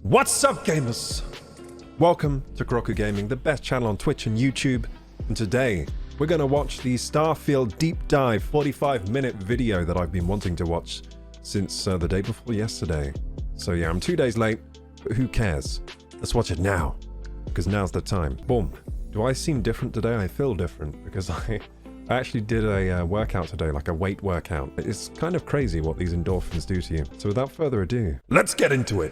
What's up, gamers? Welcome to KorokuGaming, the best channel on Twitch and YouTube. And today, we're going to watch the Starfield deep dive 45-minute video that I've been wanting to watch since the day before yesterday. So yeah, I'm 2 days late, but who cares? Let's watch it now, because now's the time. Boom. Do I seem different today? I feel different, because I actually did a workout today, like a weight workout. It's kind of crazy what these endorphins do to you. So without further ado, let's get into it.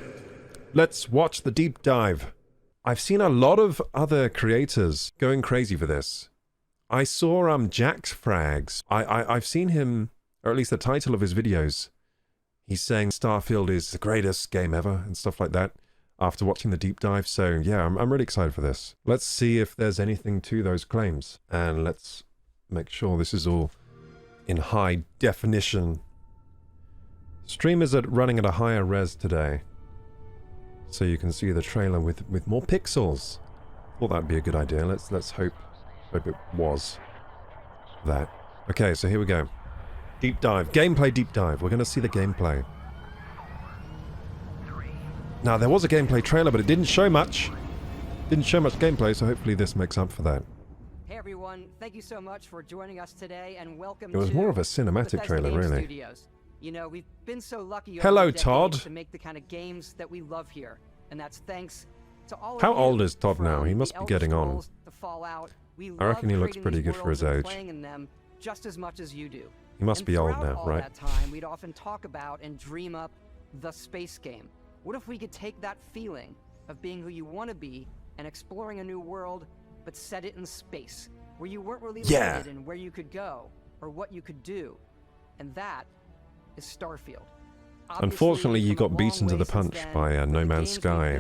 Let's watch the deep dive. I've seen a lot of other creators going crazy for this. I saw Jack's Frags. I've seen him, or at least the title of his videos. He's saying Starfield is the greatest game ever and stuff like that after watching the deep dive. So yeah, I'm really excited for this. Let's see if there's anything to those claims. And let's make sure this is all in high definition. Stream is running at a higher res today, so you can see the trailer with more pixels. Thought that'd be a good idea. Let's hope it was that. Okay, so here we go. Deep dive. Gameplay deep dive. We're going to see the gameplay. Now, there was a gameplay trailer, but it didn't show much. Didn't show much gameplay, so hopefully this makes up for that. Hey everyone, thank you so much for joining us today, and welcome to... It was more of a cinematic Bethesda trailer, Game really. Studios. You know, we've been so lucky Hello, over the Todd. decades to make the kind of games that we love here, and that's thanks to all How of you. old is Todd now? He must The be Elder getting on. Scrolls, the Fallout. We I reckon he love looks creating pretty these good for his worlds and age. playing in them just as much as you do. He must And be old throughout now, all right? that time, we'd often talk about and dream up the space game. What if we could take that feeling of being who you want to be and exploring a new world, but set it in space, where you weren't really limited in where you could go or what you could do? And that is Starfield. Unfortunately, you got beaten to the punch by No Man's Sky,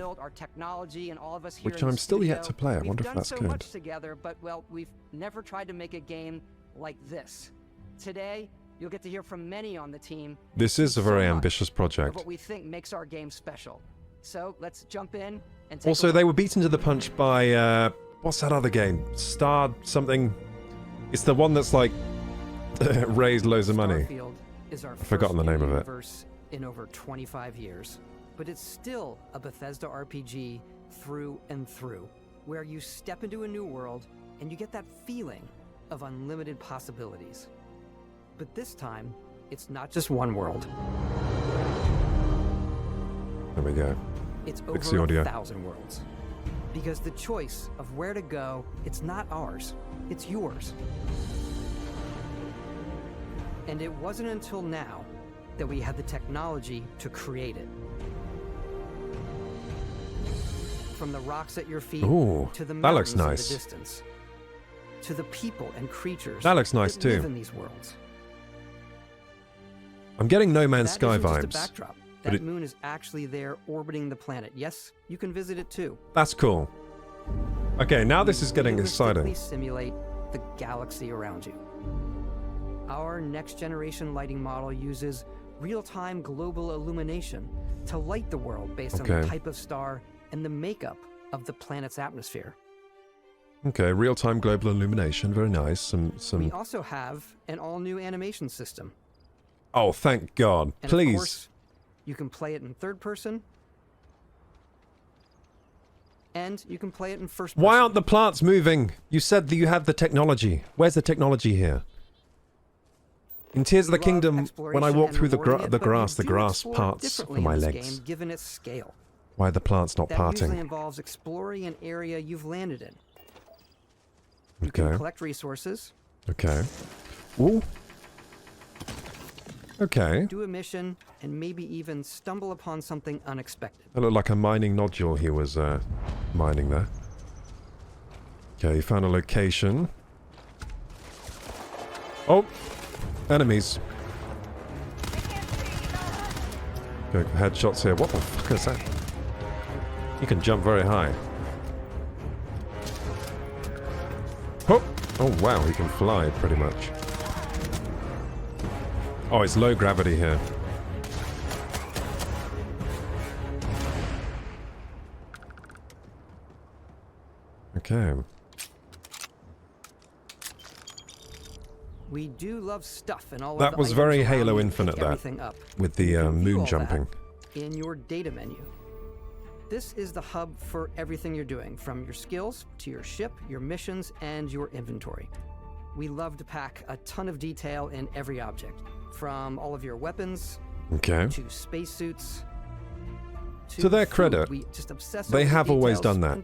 which I'm still yet to play. I wonder if that's good. We've done so much together, but well, we've never tried to make a game like this. Today, you'll get to hear from many on the team. This is a very ambitious project. What we think makes our game special. So let's jump in and take also, they were beaten to the punch by what's that other game? Star something. It's the one that's like raised loads of money. I've forgotten the name of it. In over 25 years, but it's still a Bethesda RPG through and through, where you step into a new world and you get that feeling of unlimited possibilities. But this time, it's not just one world. There we go. It's Fix the over audio. 1,000 worlds. Because the choice of where to go, it's not ours, it's yours. And it wasn't until now that we had the technology to create it. From the rocks at your feet to the mountains in the distance, to the people and creatures that looks nice that too. live in these worlds. I'm getting No Man's That Sky isn't just a vibes. backdrop. That moon is actually there orbiting the planet. Yes, you can visit it too. That's cool. Okay, now this is getting exciting. Simulate the galaxy around you. Our next generation lighting model uses real-time global illumination to light the world based on the type of star and the makeup of the planet's atmosphere. Okay, real-time global illumination, very nice. We also have an all-new animation system. Oh, thank God! And please. Of course, you can play it in third person, and you can play it in first person. Why aren't the plants moving? You said that you have the technology. Where's the technology here? In Tears of the Kingdom, when I walk through the grass parts for my legs. Given its scale. Why are the plants not parting? That usually involves exploring an area you've landed in. You can collect resources. Okay. Ooh. Okay. Do a mission, and maybe even stumble upon something unexpected. That looked like a mining nodule he was mining there. Okay, you found a location. Oh! Enemies. Okay, headshots here. What the fuck is that? You can jump very high. Oh! Oh wow, he can fly pretty much. Oh, it's low gravity here. Okay. We do love stuff and all. That was very Halo Infinite, that, with the moon jumping. In your data menu. This is the hub for everything you're doing, from your skills to your ship, your missions, and your inventory. We love to pack a ton of detail in every object, from all of your weapons Okay. to spacesuits. To their credit, they have always done that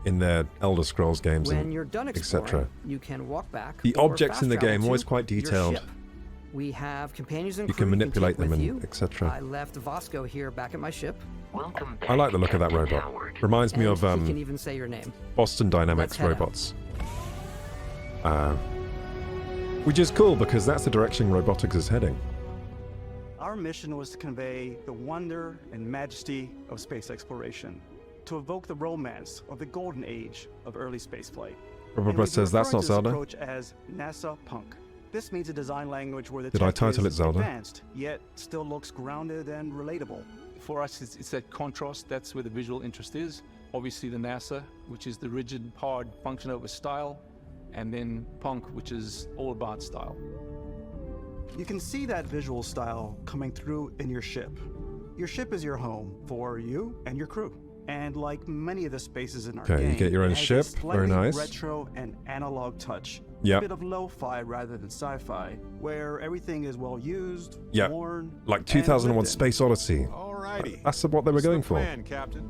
in their Elder Scrolls games when you're done exploring, etc. you can walk back. The or objects fast in the travel game to always quite your detailed. ship. We have companions and You crew can manipulate take them with and you. etc. I left Vasco here back at my ship. Welcome back, I like the look of that Captain robot. Howard. Reminds me And of he can even say your name. Boston Dynamics Let's head out. robots. Which is cool because that's the direction robotics is heading. Our mission was to convey the wonder and majesty of space exploration, to evoke the romance of the golden age of early spaceflight. Robert says that's not Zelda. Approach as NASA Punk. This means a design language where the Did I tech title is it Zelda? advanced, yet still looks grounded and relatable. For us, it's that contrast. That's where the visual interest is. Obviously, the NASA, which is the rigid, hard function over style, and then Punk, which is all about style. You can see that visual style coming through in your ship. Your ship is your home for you and your crew. And like many of the spaces in our Okay, you game, get your own it has a ship. Very slightly nice. retro and analog touch. Yep. A bit of lo-fi rather than sci-fi, where everything is well used, Yep. worn, Like and 2001 lived in. Space Odyssey. Alrighty. That's what they were What's going the for. plan, Captain?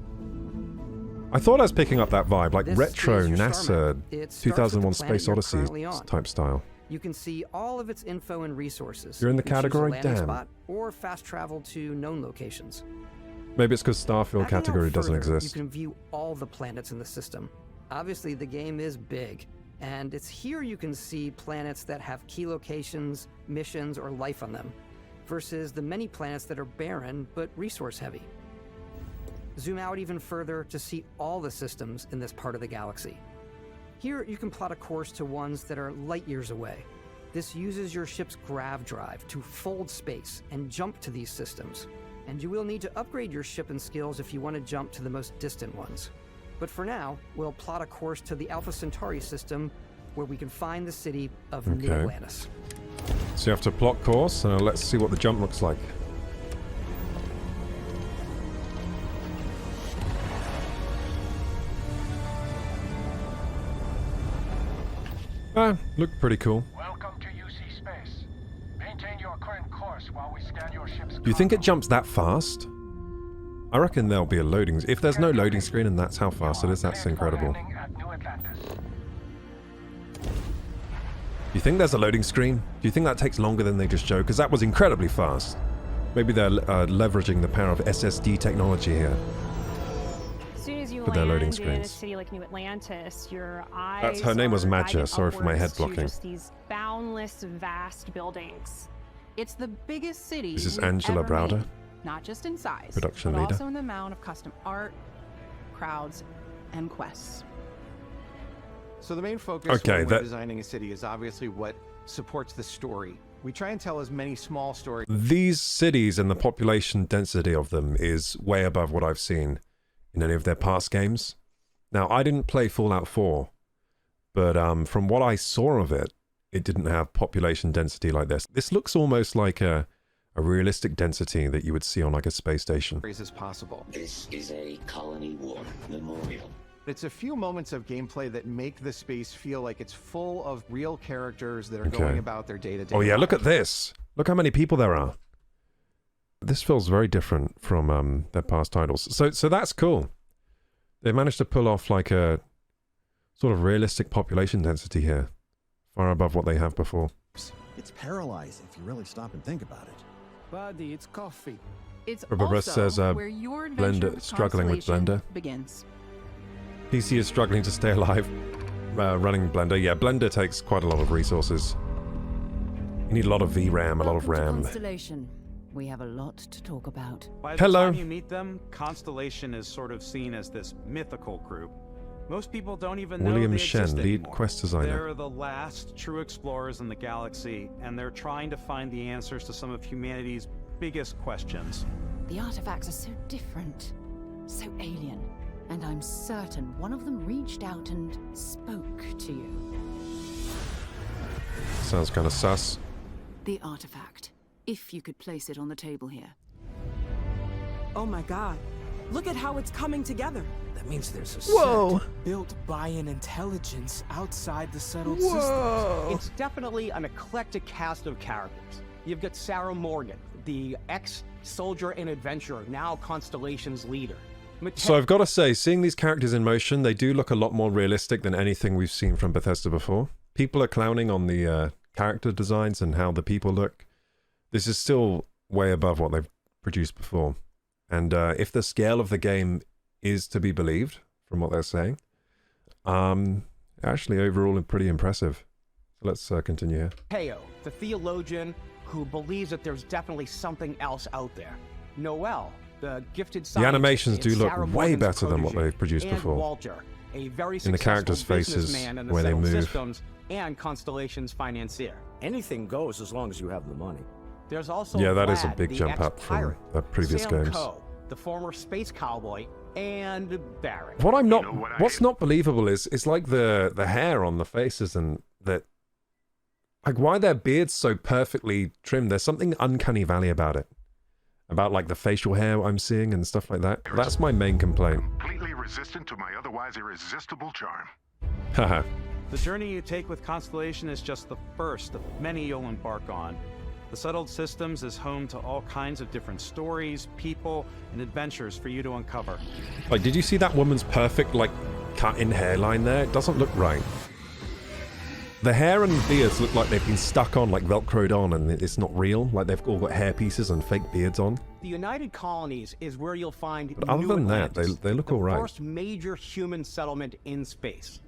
I thought I was picking up that vibe, like This retro is your star NASA map. It starts with 2001 the planet Space you're Odyssey currently on. type style. You can see all of its info and resources. You're in the You can choose a category? landing Damn. spot or fast travel to known locations. Maybe it's because Starfield Backing out category doesn't further, exist. You can view all the planets in the system. Obviously, the game is big, and it's here you can see planets that have key locations, missions, or life on them, versus the many planets that are barren but resource heavy. Zoom out even further to see all the systems in this part of the galaxy. Here, you can plot a course to ones that are light years away. This uses your ship's grav drive to fold space and jump to these systems. And you will need to upgrade your ship and skills if you want to jump to the most distant ones. But for now, we'll plot a course to the Alpha Centauri system, where we can find the city of Okay. Mid-Atlantis. So you have to plot course, and let's see what the jump looks like. Looked pretty cool. Welcome to UC Space. Maintain your current course while we scan your ship's Do you think it jumps that fast? I reckon there'll be a loading... If there's no loading screen and that's how fast it is, that's incredible. Do you think there's a loading screen? Do you think that takes longer than they just showed? Because that was incredibly fast. Maybe they're leveraging the power of SSD technology here. As soon as you For their loading land in a screens. city like New Atlantis, your eyes That's- her name was are Madja, guided sorry for my head upwards to blocking. just these boundless, vast buildings. It's the biggest city This is we've Angela ever Browder, made, not just in size, production but leader. also in the amount of custom art, crowds, and quests. So the main focus Okay, when we're that- designing a city is obviously what supports the story. We try and tell as many small stories. These cities and the population density of them is way above what I've seen in any of their past games. Now, I didn't play Fallout 4, but from what I saw of it, it didn't have population density like this. This looks almost like a realistic density that you would see on like a space station. As possible. This is a Colony 1 memorial. It's a few moments of gameplay that make the space feel like it's full of real characters that are Okay. going about their day-to-day. Oh yeah, look at lives. this. Look how many people there are. This feels very different from their past titles. So that's cool. They managed to pull off like a sort of realistic population density here, far above what they have before. It's paralyzing if you really stop and think about it. Buddy, it's coffee. It's Rebecca also says, where your adventure Blender- with struggling with Constellation Blender. begins. PC is struggling to stay alive running Blender. Yeah, Blender takes quite a lot of resources. You need a lot of VRAM, a lot of RAM. Constellation. We have a lot to talk about. By the Hello. time you meet them, Constellation is sort of seen as this mythical group. Most people don't even know William they Shen, exist lead anymore. quest designer. They're the last true explorers in the galaxy, and they're trying to find the answers to some of humanity's biggest questions. The artifacts are so different, so alien, and I'm certain one of them reached out and spoke to you. Sounds kind of sus. The artifact, if you could place it on the table here. Oh my god, Look at how it's coming together. That means there's a Whoa. set built by an intelligence outside the settled Whoa. systems. It's definitely an eclectic cast of characters. You've got Sarah Morgan, the ex-soldier and adventurer, now Constellation's leader. So I've got to say, seeing these characters in motion, they do look a lot more realistic than anything we've seen from Bethesda before. People are clowning on the character designs and how the people look. This is still way above what they've produced before. And if the scale of the game is to be believed, from what they're saying, actually overall pretty impressive. So let's continue here. Teo, the theologian who believes that there's definitely something else out there. Noel, the gifted scientist. The animations do look Sarah way Morgan's better than what protege, they've produced and before. Walter, a very in the characters' faces, businessman in the where they settled move. systems and Constellation's financier. Anything goes as long as you have the money. There's also Yeah, that is a Vlad, big the jump up from ex-pirate, the previous Sam games. Coe, the former space cowboy, and Barrett. What I'm not, what's not believable is like the hair on the faces and that, like why their beards so perfectly trimmed. There's something uncanny valley about it, about like the facial hair I'm seeing and stuff like that. That's my main complaint. Completely resistant to my otherwise irresistible charm. Haha. The journey you take with Constellation is just the first of many you'll embark on. The Settled Systems is home to all kinds of different stories, people, and adventures for you to uncover. Like, did you see that woman's perfect, like, cut-in hairline there? It doesn't look right. The hair and beards look like they've been stuck on, like Velcroed on, and it's not real. Like, they've all got hair pieces and fake beards on. The United Colonies is where you'll find But other New than that, Atlantis, they look the all right. first major human settlement in space.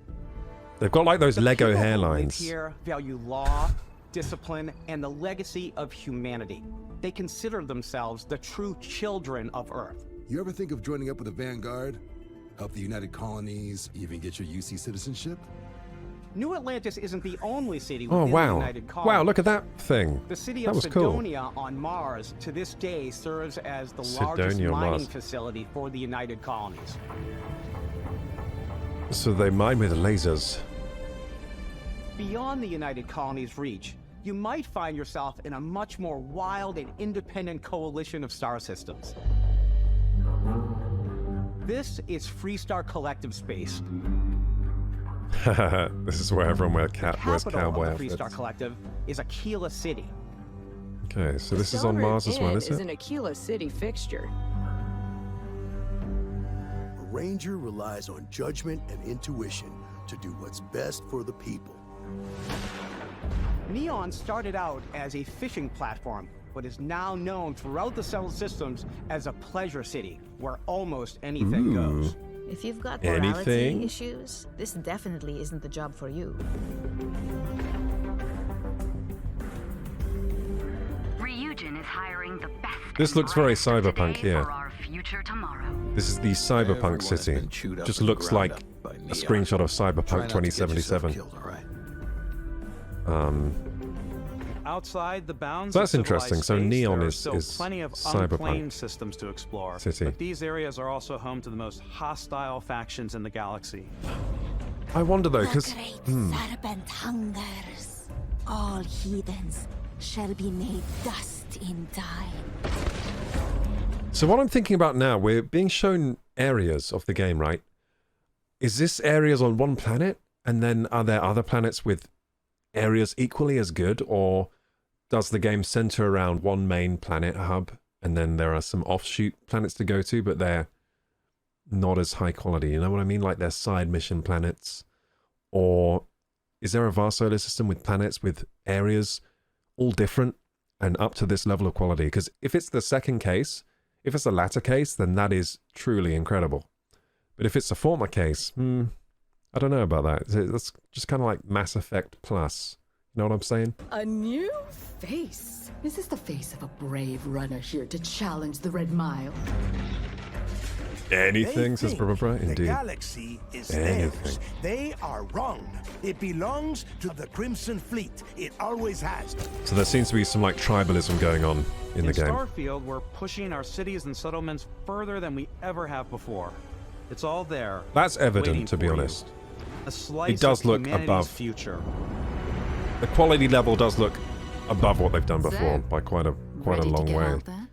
They've got, like, those Lego People who live hairlines. here value law, discipline, and the legacy of humanity. They consider themselves the true children of Earth. You ever think of joining up with the Vanguard? Help the United Colonies, even get your UC citizenship? New Atlantis isn't the only city Oh, within the wow. United Colonies. Wow, look at that thing. The city That of was cool. Sidonia on Mars to this day serves as the Sidonia largest on mining Mars. facility for the United Colonies. So they mine with lasers. Beyond the United Colonies' reach, you might find yourself in a much more wild and independent coalition of star systems. This is Freestar Collective Space. This is where everyone wears Capital cowboy of the outfits. Freestar Collective is Aquila City. Okay, so this is on Mars as well, is is it? an Aquila City fixture. A ranger relies on judgment and intuition to do what's best for the people. Neon started out as a fishing platform, but is now known throughout the settled systems as a pleasure city, where almost anything goes. If you've got Anything? morality issues, this definitely isn't the job for you. Ryujin is hiring the best. This looks very cyberpunk here. For our future tomorrow. This is the cyberpunk city. Just looks like a screenshot of Cyberpunk 2077. Outside the bounds So that's of interesting. civilized So space, Neon there are is still plenty of unclaimed cyberpunk systems to explore. city. But these areas are also home to the most hostile factions in the galaxy. I wonder though, because Serpent hungers. All heathens shall be made dust in time. so what I'm thinking about now, we're being shown areas of the game, right? Is this areas on one planet, and then are there other planets with areas equally as good, or does the game center around one main planet hub, and then there are some offshoot planets to go to, but they're not as high quality? You know what I mean? Like they're side mission planets, or is there a vast solar system with planets with areas all different and up to this level of quality? Because if it's the second case, if it's the latter case, then that is truly incredible. But if it's the former case, I don't know about that. That's just kind of like Mass Effect Plus. You know what I'm saying? A new face. Is this the face of a brave runner here to challenge the Red Mile? Anything, says Brother. The Indeed. galaxy is Anything. theirs. They are wrong. It belongs to the Crimson Fleet. It always has. So there seems to be some like tribalism going on in the game. Starfield, we're pushing our cities and settlements further than we ever have before. It's all there. That's evident, waiting to be for you. honest. A slice It does of look humanity's above. future. The quality level does look above what they've done before by quite a Ready to long get way. out there?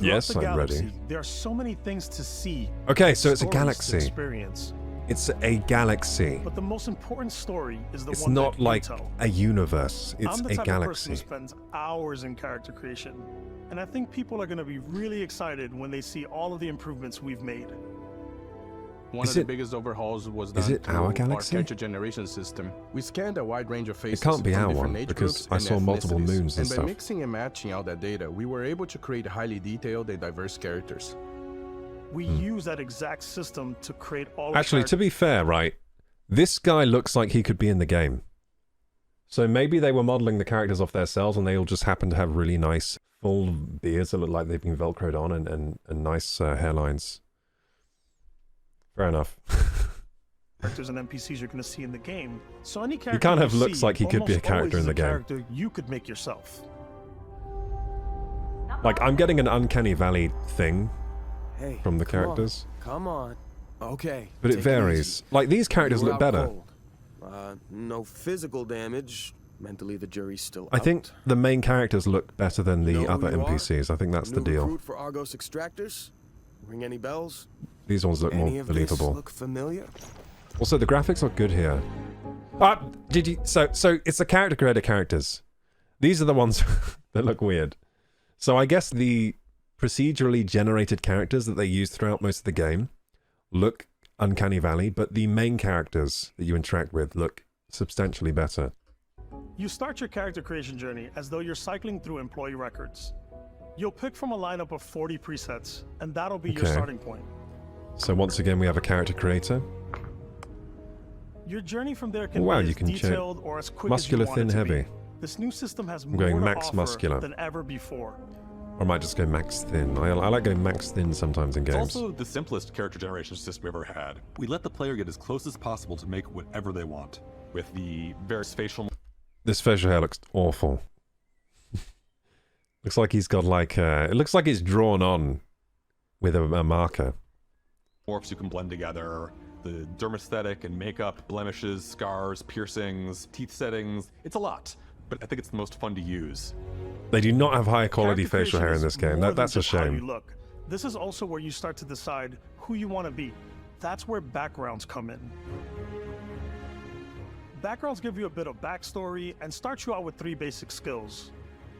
Yes, the I'm galaxy, ready. There are so many things to see. Okay, so it's a stories to galaxy. experience. It's a galaxy. But the most important story is the It's one not that you like tell. a universe. It's I'm the a type of person galaxy. who spends hours in character creation, and I think people are going to be really excited when they see all of the improvements we've made. One of the biggest overhauls was done to our galaxy? character generation system. We scanned a wide range of faces It can't be from our different one age because groups I and saw multiple ethnicities. moons and by stuff. mixing and matching out that data, we were able to create highly detailed and diverse characters. We use that exact system to create all. Actually, to be fair, right, this guy looks like he could be in the game. So maybe they were modeling the characters off themselves and they all just happen to have really nice full beards that look like they've been velcroed on and nice hairlines. Fair enough. Characters and NPCs you're going to see in the game. So any character He kind of you looks see like he could be a almost character always in is the a game. character you could make yourself. Like, I'm getting an Uncanny Valley thing Hey, from the come on, characters. Come on. Okay. But it take varies. Like, these characters You were look out better. cold. No physical damage. Mentally, the jury's still I out. think the main characters look better than the You know who other you are? NPCs. I think that's the New deal. recruit for Argos extractors? Ring any bells? These ones look Any more of this believable. look familiar? Also, the graphics are good here. Did you? So it's the character creator characters. These are the ones that look weird. So I guess the procedurally generated characters that they use throughout most of the game look Uncanny Valley, but the main characters that you interact with look substantially better. You start your character creation journey as though you're cycling through employee records. You'll pick from a lineup of 40 presets, and that'll be your Okay. starting point. So once again, we have a character creator. Your journey from there can Wow, be you as can change detailed or as quick muscular, as you want thin, it to heavy. be. This new system has I'm more going to max offer muscular. than ever before. Or I might just go max thin. I like going max thin sometimes in It's games. also the simplest character generation system we ever had. We let the player get as close as possible to make whatever they want, with the various facial. This facial hair looks awful. Looks like he's got like it looks like it's drawn on with a marker. morphs you can blend together, the dermesthetic and makeup, blemishes, scars, piercings, teeth settings. It's a lot, but I think it's the most fun to use. They do not have high quality Character facial hair in creation this is game. more than That's a just how you shame. look. This is also where you start to decide who you want to be. That's where backgrounds come in. Backgrounds give you a bit of backstory and start you out with 3 basic skills.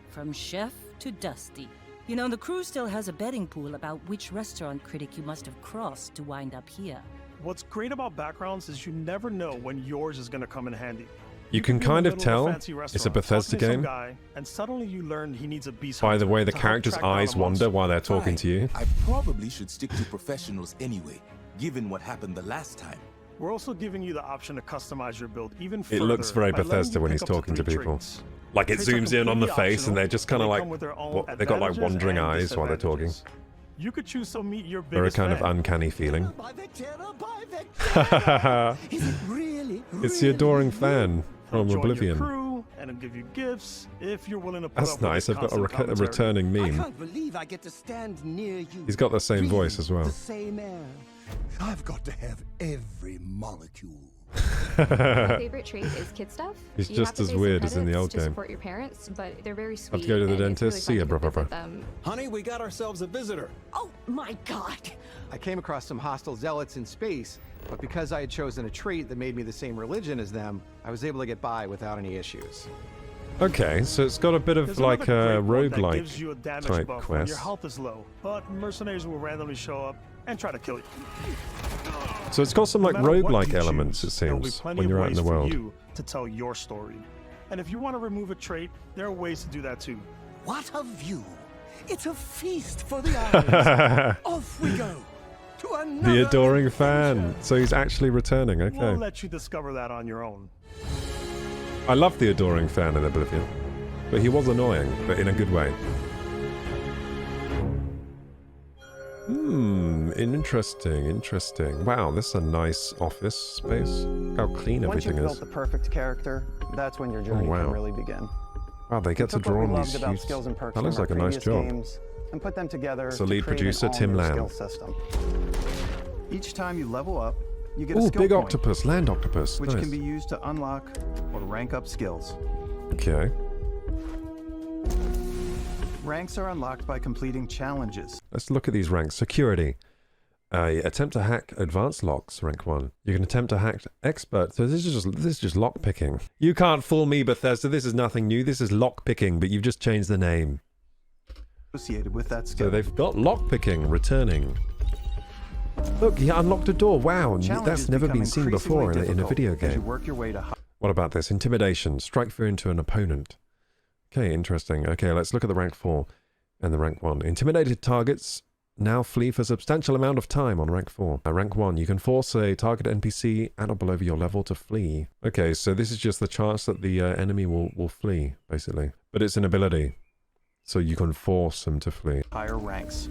From chef to dusty. You know, the crew still has a betting pool about which restaurant critic you must have crossed to wind up here. What's great about backgrounds is you never know when yours is going to come in handy. You can could be in the kind of middle tell fancy it's a restaurant, Bethesda talking to some game guy, and suddenly you learn he needs a beast by the hunter way the to help characters' track down a eyes wander monster. while they're talking to you. I probably should stick to professionals anyway, given what happened the last time. We're also giving you the option to customize your build even It further. looks very by letting Bethesda you when pick he's up to talking to 3 people. traits. Like it Traits are zooms in on the completely face and they're just kind of optional, like, and they come with their own what, they got like advantages wandering and eyes while they're talking. disadvantages. You could choose to meet your Very biggest kind of fan. uncanny feeling. Is it really? It's the adoring fan from Join Oblivion. Your crew and it'll give you gifts if you're willing to put That's up with nice. the I've got a constant commentary. returning meme. Can't believe I get to stand near you. He's got the same voice as well. The same air. I've got to have every molecule. My favorite trait is kid stuff. He's You just have to as pay some weird as in the credits old to game. support your parents, but they're very sweet. Have to go to the and it's dentist. See really ya, fun to brother. visit them. Honey, we got ourselves a visitor. Oh my god! I came across some hostile zealots in space, but because I had chosen a trait that made me the same religion as them, I was able to get by without any issues. Okay, so it's got a bit of There's like another a great one that gives you a roguelike damage type buff when your quest. health is low, but mercenaries will randomly show up and try to kill you. So it's got some like No matter what roguelike you elements, it choose, there will be seems, plenty when of you're out in ways the for world. you to tell your story. And if you want to remove a trait, there are ways to do that too. What a view! It's a feast for the eyes. Off we go to another. The adoring fan. So he's actually returning. We'll Okay. let you discover that on your own. I love the adoring fan in Oblivion, but he was annoying, but in a good way. Interesting, interesting. Wow, this is a nice office space. Look how clean Once everything you've is. built the perfect character, that's when your journey wow. can really begin. Wow, they get to We took what draw we on loved these about huge... skills and perks That looks from like a our nice previous job. games and put them together So to lead create producer, an Tim all-new Lamb. skill system. Each time you level up, you get a Oh, skill big point, octopus, land octopus. which Nice. can be used to unlock or rank up skills. Okay. Ranks are unlocked by completing challenges. Let's look at these ranks. Security. Attempt to hack advanced locks, rank 1. You can attempt to hack expert. So this is just lock picking. You can't fool me, Bethesda. This is nothing new. This is lock picking, but you've just changed the name. Associated with that skill. So they've got lock picking returning. Look, he unlocked a door. Wow, that's never been seen before in a video game. What about this? Intimidation. Strike fear into an opponent. Okay, interesting. Okay, let's look at the rank 4 and the rank 1. Intimidated targets now flee for a substantial amount of time on rank 4. Rank 1, you can force a target NPC at or below your level to flee. Okay, so this is just the chance that the enemy will flee, basically. But it's an ability, so you can force them to flee. Higher ranks.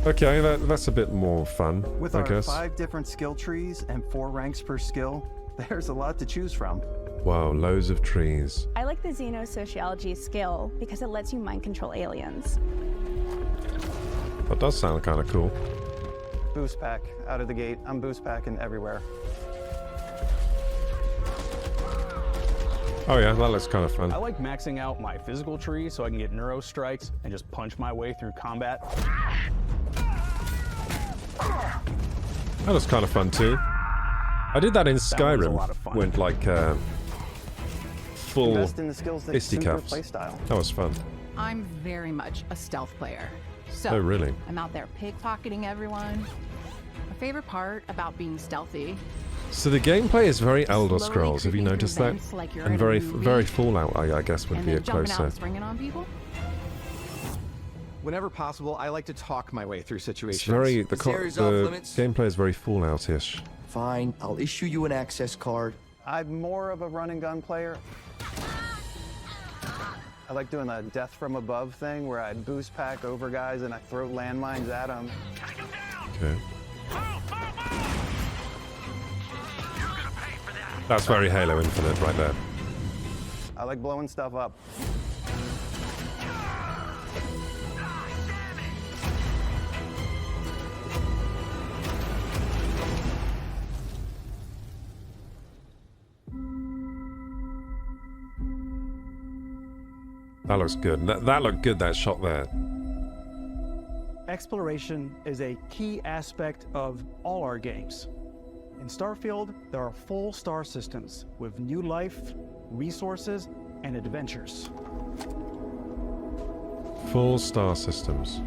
Okay, that's a bit more fun, With I our guess. 5 different skill trees and 4 ranks per skill, there's a lot to choose from. Wow, loads of trees. I like the Xenosociology skill because it lets you mind control aliens. That does sound kind of cool. Boost pack out of the gate. I'm boost packing everywhere. Oh yeah, that looks kind of fun. I like maxing out my physical tree so I can get neuro strikes and just punch my way through combat. That was kind of fun too. I did that in Skyrim. Went like full Invest in the skills that suit your fisticuffs. playstyle. That was fun. I'm very much a stealth player. So Oh, really? I'm out there pickpocketing everyone. My favorite part about being stealthy. So the gameplay is very Elder Slowly Scrolls. Have you creeping noticed through that? vents like you're And in a very movie. Fallout, I guess, would and be then a jumping out closer. and springing on people. Whenever possible, I like to talk my way through situations. It's very the gameplay is very Fallout-ish. Fine, I'll issue you an access card. I'm more of a run and gun player. I like doing the death from above thing where I boost pack over guys and I throw landmines at them. Okay. That's very Halo Infinite right there. I like blowing stuff up. That looks good. That looked good, that shot there. Exploration is a key aspect of all our games. In Starfield, there are full star systems with new life, resources, and adventures. Full star systems.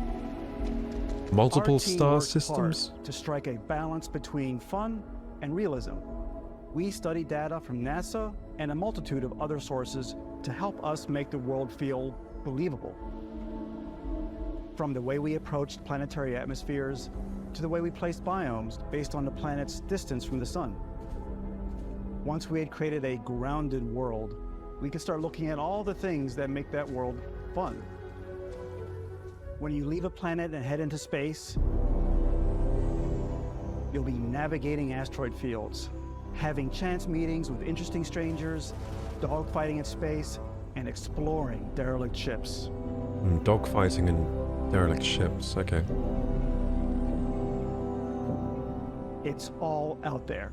Multiple Our team star worked systems? hard to strike a balance between fun and realism. We study data from NASA and a multitude of other sources to help us make the world feel believable. From the way we approached planetary atmospheres to the way we placed biomes based on the planet's distance from the sun. Once we had created a grounded world, we could start looking at all the things that make that world fun. When you leave a planet and head into space, you'll be navigating asteroid fields, having chance meetings with interesting strangers, dogfighting in space, and exploring derelict ships. Dogfighting in derelict ships, okay. It's all out there.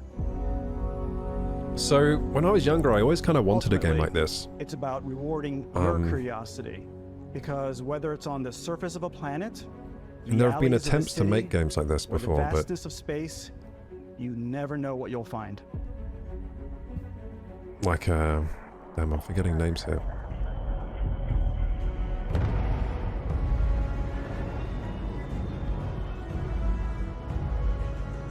So, when I was younger, I always kind of wanted a game like this. It's about rewarding your curiosity. Because whether it's on the surface of a planet, And there have been alleys of a attempts to make city, games like this or before, the but vastness of space, you never know what you'll find. like, damn, I'm forgetting names here.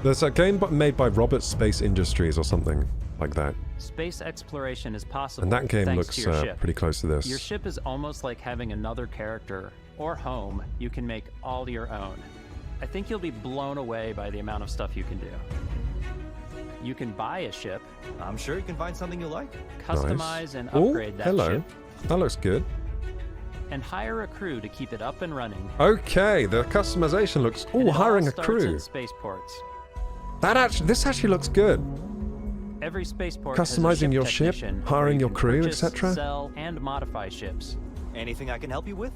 There's a game made by Robert Space Industries or something like that. Space exploration is possible. And that game thanks looks to your ship. pretty close to this. Your ship is almost like having another character or home you can make all your own. I think you'll be blown away by the amount of stuff you can do. You can buy a ship. I'm sure you can find something you like. Customize Nice. and Ooh, upgrade that hello. ship. That looks good. And hire a crew to keep it up and running. Okay, the customization looks... And Oh, it all hiring a starts crew. in spaceports. This actually looks good. Every spaceport has a Customizing your ship, technician where hiring you your can crew, purchase, etc. sell, and modify ships. Anything I can help you with?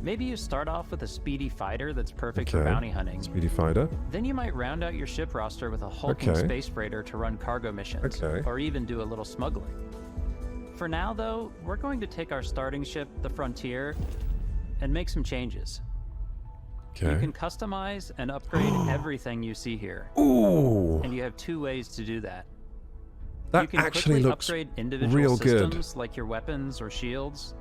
Maybe you start off with a speedy fighter that's perfect for Okay. bounty hunting. Speedy fighter. Then you might round out your ship roster with a hulking Okay. space freighter to run cargo missions, Okay. or even do a little smuggling. For now, though, we're going to take our starting ship, the Frontier, and make some changes. You Okay. can customize and upgrade everything you see here. Ooh. And you have 2 ways to do that. That You can actually quickly looks upgrade individual real good. systems like your weapons or shields,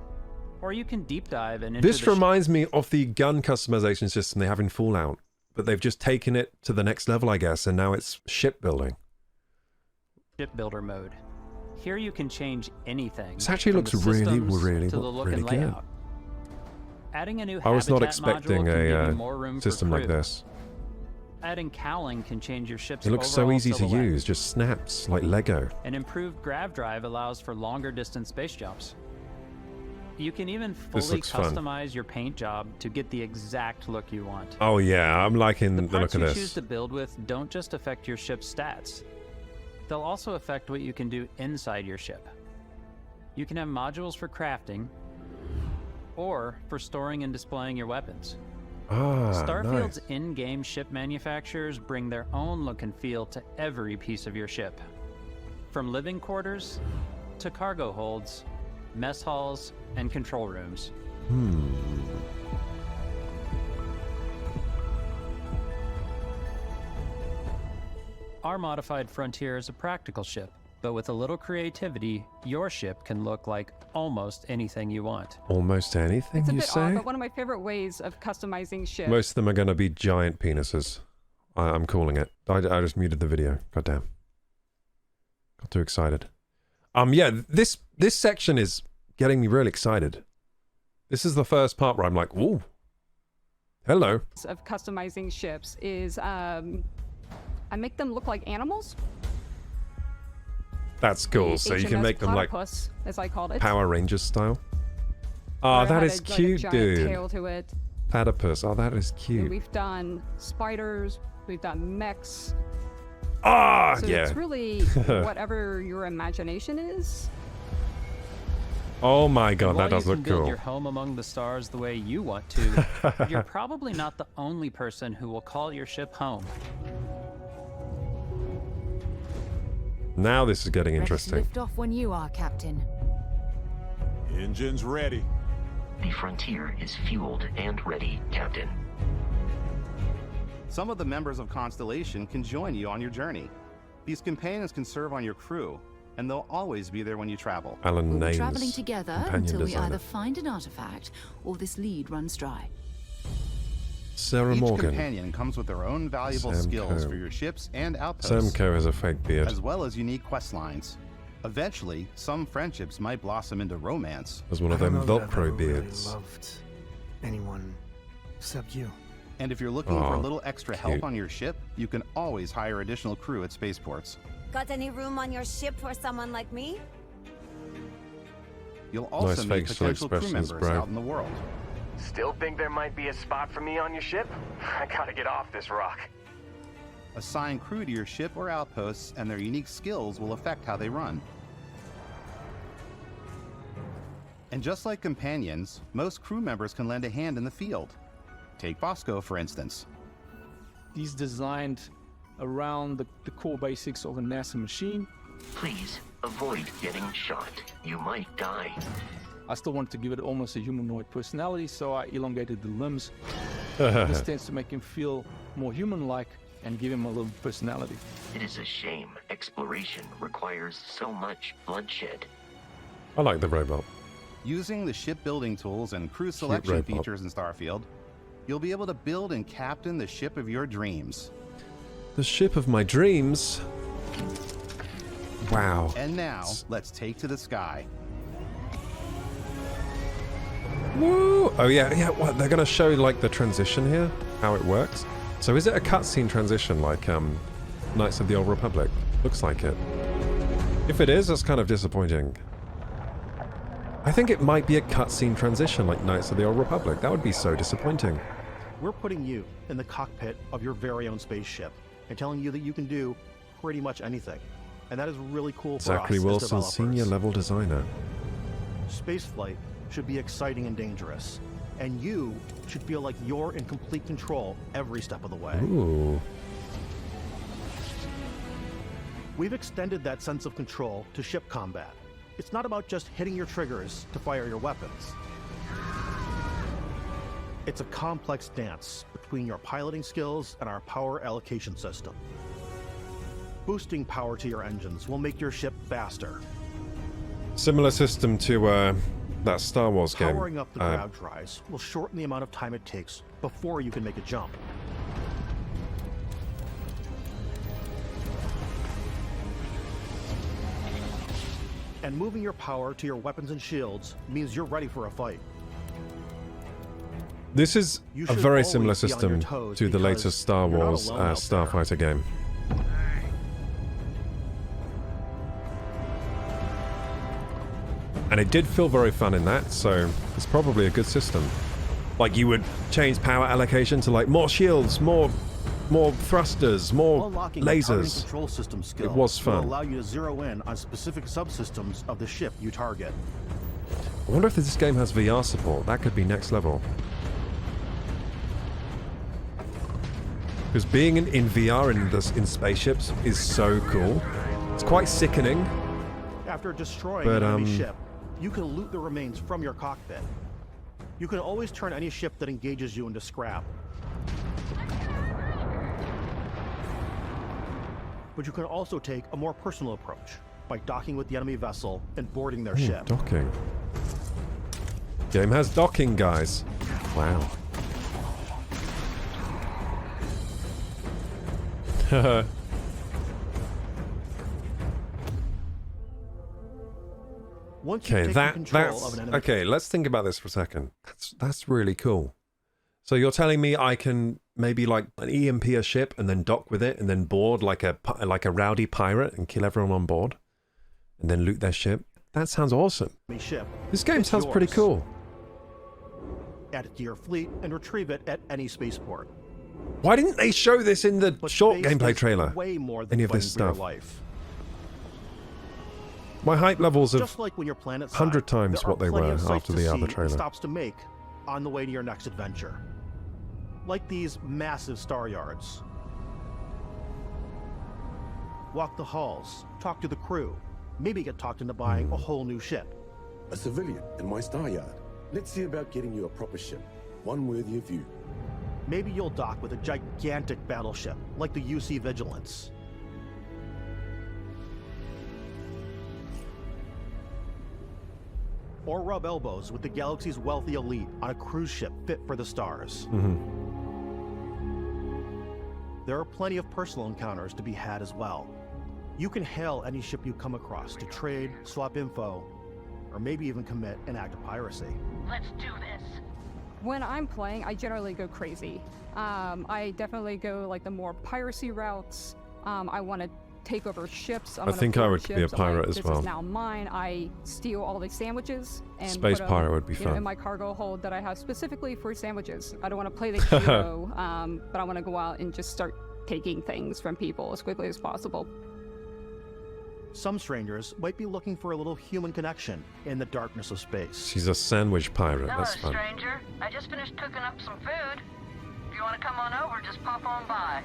or you can deep dive and This reminds me of the gun customization system they have in Fallout, but they've just taken it to the next level, I guess, and now it's shipbuilding. shipbuilder mode. Here you can change anything. This actually from looks the really, systems really, to the look really and good. layout. Adding a new I was not habitat module expecting can give you a more room system for like crew. this. Adding cowling can change your ship's It looks so overall easy to silhouette. use, just snaps like Lego. An improved grav drive allows for longer distance space jumps. You can even This fully looks fun. customize your paint job to get the exact look you want. Oh yeah, I'm liking the look Parts of you this. choose to build with don't just affect your ship's stats. They'll also affect what you can do inside your ship. You can have modules for crafting or for storing and displaying your weapons. Starfield's nice. in-game ship manufacturers bring their own look and feel to every piece of your ship. From living quarters to cargo holds, mess halls, and control rooms. Our modified Frontier is a practical ship, but with a little creativity, your ship can look like almost anything you want. Almost anything, It's a you bit say? odd, but one of my favorite ways of customizing ships. Most of them are going to be giant penises. I'm calling it. I just muted the video. Goddamn. Got too excited. Yeah, this section is getting me real excited. This is the first part where I'm like, ooh. Hello. Of customizing ships is I make them look like animals. That's cool. So you can HMS make them like platypus, as I called it. Power Rangers style. Where Oh, I that had is like a cute, giant dude. tail to it. Platypus. Oh, that is And cute. we've done spiders. We've done mechs. Ah, So yeah. it's really whatever your imagination is. Oh my And god, while that does you can look build cool. your home among the stars the way you want to, you're probably not the only person who will call your ship home. Now this is getting Ready to interesting. lift off when you are, Captain. Engines ready. The Frontier is fueled and ready, Captain. Some of the members of Constellation can join you on your journey. These companions can serve on your crew, and they'll always be there when you travel. Alan We'll be Names, traveling together companion until we designer. either find an artifact or this lead runs dry. Sarah Each Morgan. companion comes with their own valuable Sam skills Coe. for your ships and outposts, Samco has a fake beard. as well as unique quest lines. Eventually, some friendships might blossom into romance. There's one of I don't them know that I've Velcro ever really beards. loved anyone except you. And if you're looking for a Aw, little extra cute. help on your ship, you can always hire additional crew at spaceports. Got any room on your ship for someone like me? You'll also Nice meet facial potential crew expressions, members bro. out in the world. Still think there might be a spot for me on your ship? I gotta get off this rock. Assign crew to your ship or outposts, and their unique skills will affect how they run. And just like companions, most crew members can lend a hand in the field. Take Bosco, for instance. He's designed around the core basics of a NASA machine. Please avoid getting shot. You might die. I still wanted to give it almost a humanoid personality, so I elongated the limbs. This tends to make him feel more human-like and give him a little personality. It is a shame exploration requires so much bloodshed. I like the robot. Using the shipbuilding tools and crew selection robot. features in Starfield, you'll be able to build and captain the ship of your dreams. The ship of my dreams. Wow. And now, let's take to the sky. Woo! Oh yeah. What, they're gonna show like the transition here, how it works. So is it a cutscene transition like Knights of the Old Republic? Looks like it. If it is, that's kind of disappointing. I think it might be a cutscene transition like Knights of the Old Republic. That would be so disappointing. We're putting you in the cockpit of your very own spaceship and telling you that you can do pretty much anything. And that is really cool for Zachary us as Wilson, developers. senior level designer. Spaceflight should be exciting and dangerous. And you should feel like you're in complete control every step of the way. Ooh. We've extended that sense of control to ship combat. It's not about just hitting your triggers to fire your weapons. It's a complex dance between your piloting skills and our power allocation system. Boosting power to your engines will make your ship faster. Similar system to that Star Wars game. Powering up the grav drives will shorten the amount of time it takes before you can make a jump. And moving your power to your weapons and shields means you're ready for a fight. This is a very similar system to the latest Star Wars Starfighter game. And it did feel very fun in that, so it's probably a good system. Like you would change power allocation to like more shields, more thrusters, more lasers. Control system skill it was fun. will allow you to zero in on specific subsystems of the ship you target. I wonder if this game has VR support. That could be next level. Because being in VR in spaceships is so cool. It's quite sickening. After destroying an enemy ship, you can loot the remains from your cockpit. You can always turn any ship that engages you into scrap. But you can also take a more personal approach by docking with the enemy vessel and boarding their ship. Docking. Game has docking, guys. Wow. Okay, let's think about this for a second. That's really cool. So you're telling me I can maybe like an EMP a ship and then dock with it and then board like a rowdy pirate and kill everyone on board and then loot their ship? That sounds awesome. This game sounds pretty cool. Add it to your fleet and retrieve it at any spaceport. Why didn't they show this in the short gameplay trailer? Way more than any of this stuff. Life. My hype levels Just like when your planet 100 times what they were after the other trailer. Stops to make on the way to your next adventure. Like these massive star yards. Walk the halls, talk to the crew, maybe get talked into buying a whole new ship. A civilian in my star yard. Let's see about getting you a proper ship, one worthy of you. Maybe you'll dock with a gigantic battleship, like the UC Vigilance. Or rub elbows with the galaxy's wealthy elite on a cruise ship fit for the stars. There are plenty of personal encounters to be had as well. You can hail any ship you come across to trade, swap info, or maybe even commit an act of piracy. Let's do this. When I'm playing, I generally go crazy. I definitely go like the more piracy routes. I want to take over ships. I think I would be a pirate as well. This is now mine. I steal all the sandwiches and Space put pirate would be fun. In my cargo hold that I have specifically for sandwiches. I don't want to play the hero, but I want to go out and just start taking things from people as quickly as possible. Some strangers might be looking for a little human connection in the darkness of space. She's a sandwich pirate. Hello, that's fun. stranger. I just finished cooking up some food. If you want to come on over, just pop on by.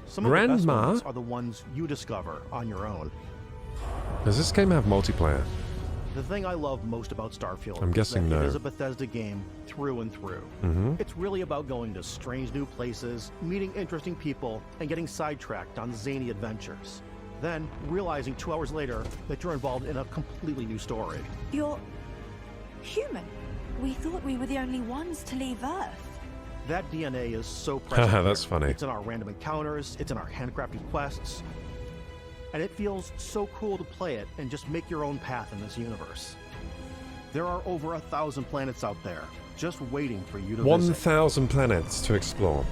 Some of the best ones are the ones you discover on your own. Does this game have multiplayer? The thing I love most about Starfield I'm guessing is that no. it is a Bethesda game through and through. It's really about going to strange new places, meeting interesting people, and getting sidetracked on zany adventures. Then realizing 2 hours later that you're involved in a completely new story. You're human. We thought we were the only ones to leave Earth. That DNA is so present. That's here. funny. It's in our random encounters, it's in our handcrafted quests, and it feels so cool to play it and just make your own path in this universe. There are over 1,000 planets out there, just waiting for you to visit. 1,000 planets to explore.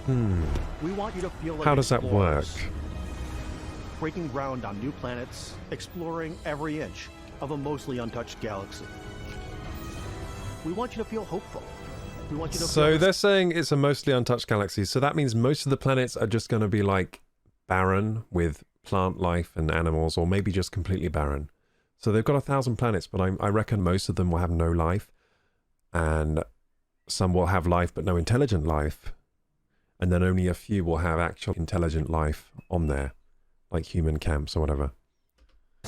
We want you to feel like How does that work? Breaking ground on new planets, exploring every inch of a mostly untouched galaxy. We want you to feel hopeful. We want you to So they're saying it's a mostly untouched galaxy, so that means most of the planets are just going to be like barren with plant life and animals, or maybe just completely barren. So they've got 1,000 planets, but I reckon most of them will have no life, and some will have life but no intelligent life, and then only a few will have actual intelligent life on there, like human camps or whatever.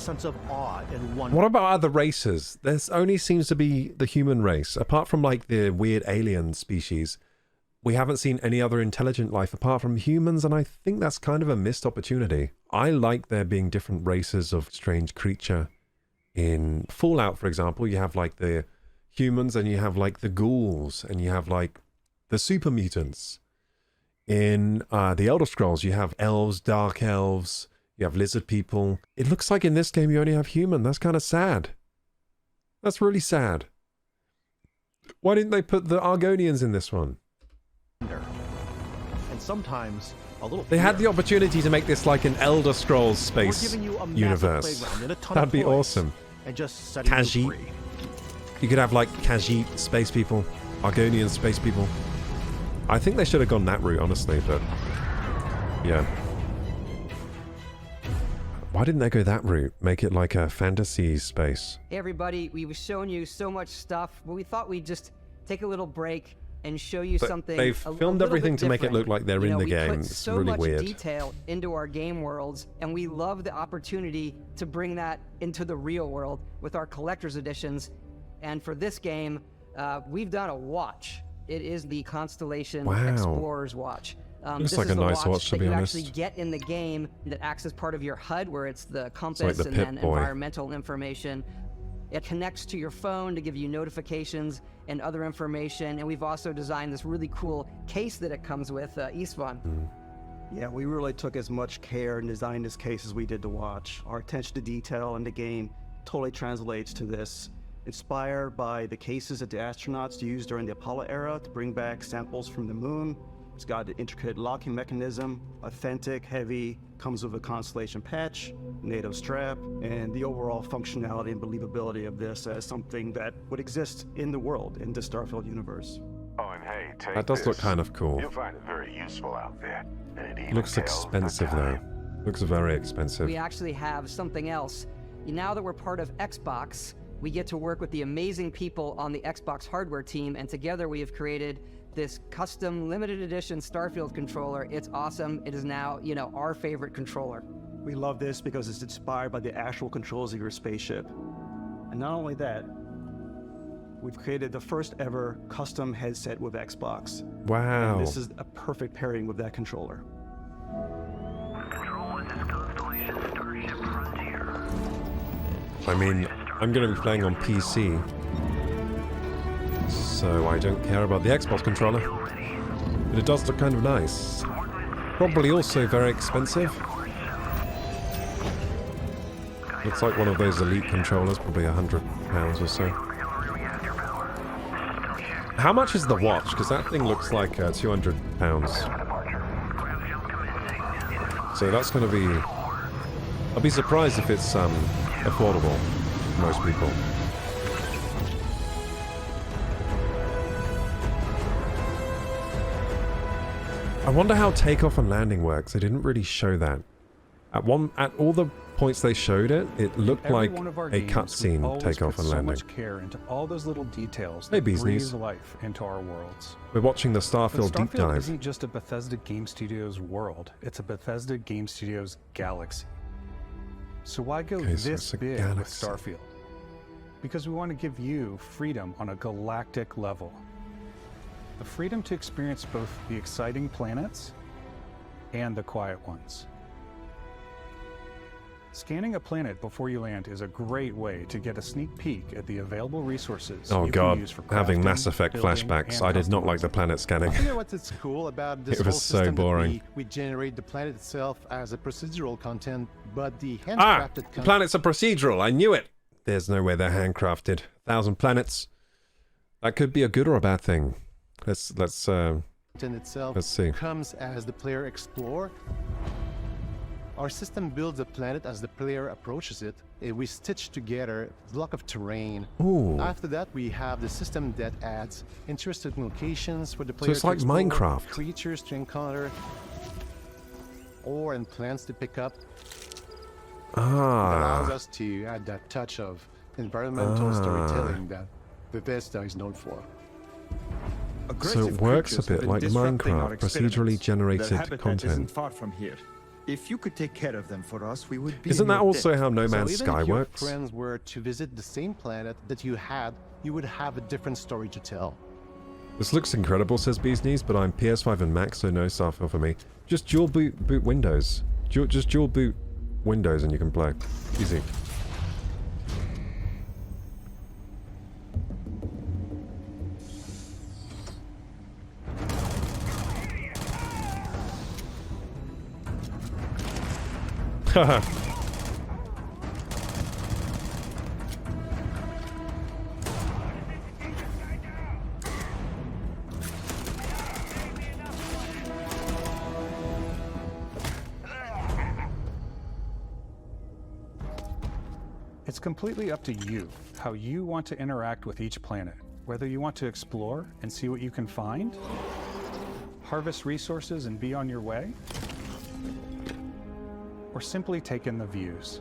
sense of awe and wonder. What about other races? There only seems to be the human race. Apart from like the weird alien species, we haven't seen any other intelligent life apart from humans, and I think that's kind of a missed opportunity. I like there being different races of strange creature. In Fallout, for example, you have like the humans, and you have like the ghouls, and you have like the super mutants. In the Elder Scrolls, you have elves, dark elves, you have lizard people. It looks like in this game you only have human. That's kind of sad. That's really sad. Why didn't they put the Argonians in this one? And sometimes a little. They had the opportunity to make this like an Elder Scrolls space universe. That'd be awesome. And just setting you free. You could have like Khajiit space people, Argonian space people. I think they should have gone that route, honestly, but yeah. Why didn't they go that route? Make it like a fantasy space. Hey everybody, we've shown you so much stuff, but we thought we'd just take a little break and show you something. They've filmed everything to make it look like they're in the game. It's really weird. We put so much detail into our game worlds, and we love the opportunity to bring that into the real world with our collector's editions. And for this game, we've done a watch. It is the Constellation Explorer's Watch. Looks like a nice watch, to be honest. Actually get in the game that acts as part of your HUD, where it's the compass and then environmental information. It connects to your phone to give you notifications and other information. And we've also designed this really cool case that it comes with, Istvan. Yeah, we really took as much care in designing this case as we did the watch. Our attention to detail in the game totally translates to this. Inspired by the cases that the astronauts used during the Apollo era to bring back samples from the moon. It's got an intricate locking mechanism, authentic, heavy, comes with a Constellation patch, NATO strap, and the overall functionality and believability of this as something that would exist in the world, in the Starfield universe. Oh, and hey, take that does look kind of cool. You'll find it very useful out there. Looks expensive though. Looks very expensive. We actually have something else. Now that we're part of Xbox, we get to work with the amazing people on the Xbox hardware team, and together we have created this custom limited edition Starfield controller. It's awesome. It is now, our favorite controller. We love this because it's inspired by the actual controls of your spaceship. And not only that, we've created the first ever custom headset with Xbox. Wow. And this is a perfect pairing with that controller. I mean, I'm going to be playing on PC, so I don't care about the Xbox controller, but it does look kind of nice. Probably also very expensive. Looks like one of those Elite controllers, probably £100 or so. How much is the watch? Because that thing looks like £200. So that's going to be... I'll be surprised if it's affordable for most people. I wonder how takeoff and landing works. They didn't really show that. At all the points they showed it, it looked like a cutscene takeoff and landing. So much care into all those little details Hey, that breathe life into our worlds. We're watching the Starfield deep dive. Starfield isn't just a Bethesda Game Studios world. It's a Bethesda Game Studios galaxy. So why go this big with Starfield? Because we want to give you freedom on a galactic level. The freedom to experience both the exciting planets and the quiet ones. Scanning a planet before you land is a great way to get a sneak peek at the available resources Oh you god, can use for having crafting, Mass Effect building, flashbacks. and I did not like the planet scanning. You know what's cool about this It was so boring. We generate the planet itself as a procedural content, but the handcrafted The planets are procedural. I knew it. There's no way they're handcrafted. 1,000 planets. That could be a good or a bad thing. Let's content itself let's see. comes as the player explores. Our system builds a planet as the player approaches it. We stitch together a block of terrain. Ooh. After that, we have the system that adds interesting locations for the player So it's to like explore, Minecraft. creatures to encounter, ore and plants to pick up. It allows us to add that touch of environmental storytelling that Bethesda is known for. So it works a bit like Minecraft, procedurally generated content. Isn't far from here. If you could take care of them for us, we would be. Isn't that also how No So Man's even Sky if your works? friends were to visit the same planet that you had, you would have a different story to tell. This looks incredible, says Bee's Knees, but I'm PS5 and Mac, so no Starfield for me. Just dual boot Windows. Just dual boot Windows and you can play. Easy. Haha. It's completely up to you how you want to interact with each planet. Whether you want to explore and see what you can find, harvest resources and be on your way, or simply take in the views.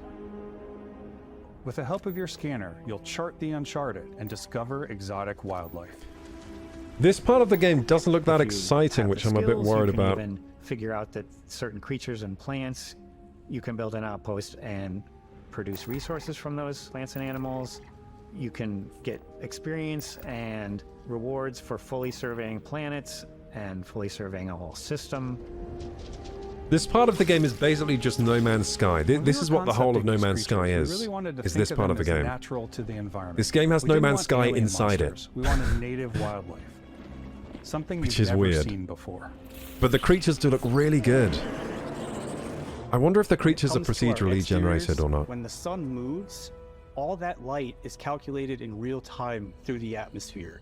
With the help of your scanner, you'll chart the uncharted and discover exotic wildlife. This part of the game doesn't look that exciting, which I'm a bit worried about. You can even figure out that certain creatures and plants, you can build an outpost and produce resources from those plants and animals. You can get experience and rewards for fully surveying planets and fully surveying a whole system. This part of the game is basically just No Man's Sky. This is what the whole of No Man's Sky is this part of the game. Natural to the environment. This game has No Man's Sky inside it. We wanted native wildlife. Something Which you've is never weird. seen before. But the creatures do look really good. I wonder if the creatures are procedurally generated or not. When the sun moves, all that light is calculated in real time through the atmosphere.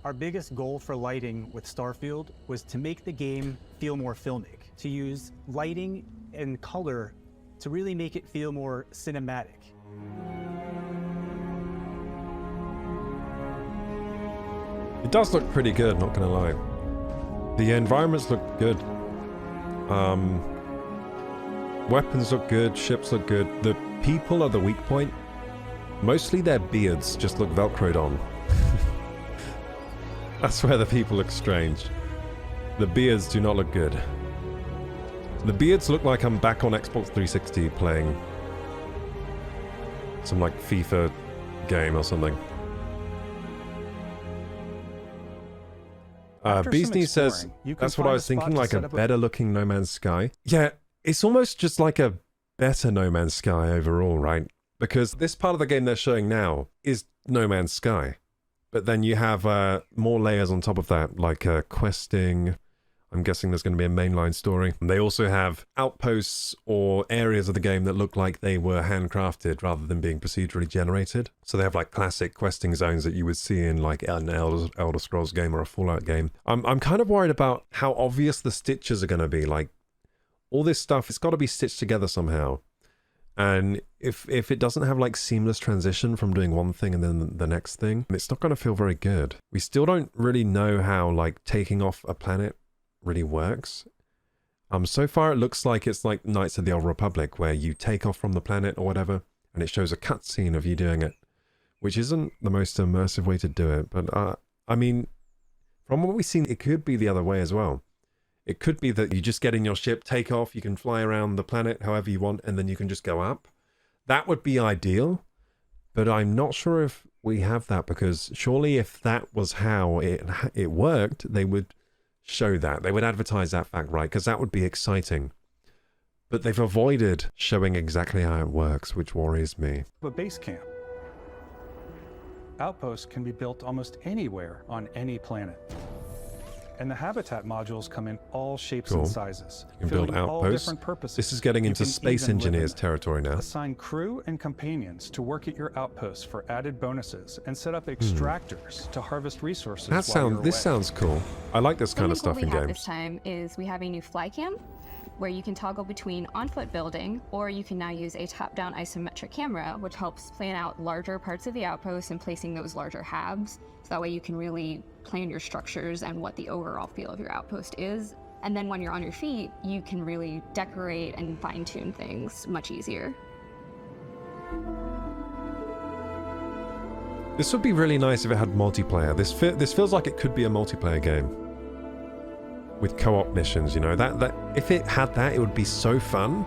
Our biggest goal for lighting with Starfield was to make the game feel more filmic, to use lighting and color to really make it feel more cinematic. It does look pretty good, not gonna lie. The environments look good. Weapons look good, ships look good. The people are the weak point. Mostly their beards just look velcroed on. That's where the people look strange. The beards do not look good. The beards look like I'm back on Xbox 360 playing some like FIFA game or something. Beastie says, that's what I was thinking, like a better looking No Man's Sky. Yeah, it's almost just like a better No Man's Sky overall, right? Because this part of the game they're showing now is No Man's Sky. But then you have more layers on top of that, like questing. I'm guessing there's going to be a mainline story. And they also have outposts or areas of the game that look like they were handcrafted rather than being procedurally generated. So they have like classic questing zones that you would see in like an Elder Scrolls game or a Fallout game. I'm kind of worried about how obvious the stitches are going to be. Like all this stuff, it's got to be stitched together somehow. And if it doesn't have like seamless transition from doing one thing and then the next thing, it's not going to feel very good. We still don't really know how like taking off a planet really works. So far it looks like it's like Knights of the Old Republic, where you take off from the planet or whatever, and it shows a cutscene of you doing it, which isn't the most immersive way to do it. But I mean, from what we've seen, it could be the other way as well. It could be that you just get in your ship, take off, you can fly around the planet however you want, and then you can just go up. That would be ideal, but I'm not sure if we have that, because surely if that was how it worked, they would show that. They would advertise that fact, right? Because that would be exciting. But they've avoided showing exactly how it works, which worries me. A base camp. Outposts can be built almost anywhere on any planet. And the habitat modules come in all shapes and sizes. You can build outposts. This is getting into Space Engineers territory now. Assign crew and companions to work at your outposts for added bonuses, and set up extractors to harvest resources. This sounds cool. I like this kind of stuff in What we have games. this time is we have a new fly cam, where you can toggle between on-foot building, or you can now use a top-down isometric camera, which helps plan out larger parts of the outpost and placing those larger halves. So that way you can really plan your structures and what the overall feel of your outpost is. And then when you're on your feet, you can really decorate and fine-tune things much easier. This would be really nice if it had multiplayer. This feels like it could be a multiplayer game. with co-op missions, you know, that if it had that, it would be so fun.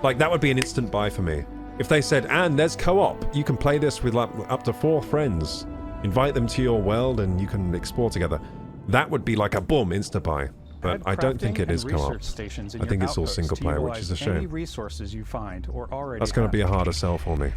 Like, that would be an instant buy for me. If they said, and there's co-op, you can play this with like up to 4 friends, invite them to your world and you can explore together. That would be like a boom, insta buy. But I don't think it is co-op. I think it's all single player, which is a shame. Any resources you find or already That's going to be a harder sell for me.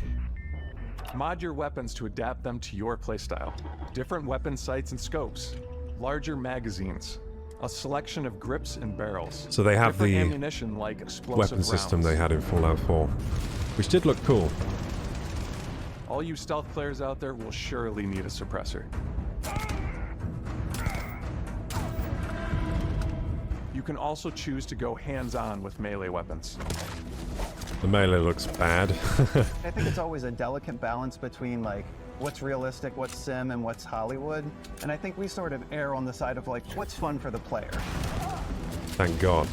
Mod your weapons to adapt them to your playstyle. Different weapon sights and scopes, larger magazines, a selection of grips and barrels. So they have the ammunition like explosive weapon system rounds. they had in Fallout 4, which did look cool. All you stealth players out there will surely need a suppressor. You can also choose to go hands-on with melee weapons. The melee looks bad. I think it's always a delicate balance between like what's realistic, what's sim, and what's Hollywood. And I think we sort of err on the side of like what's fun for the player. Thank God.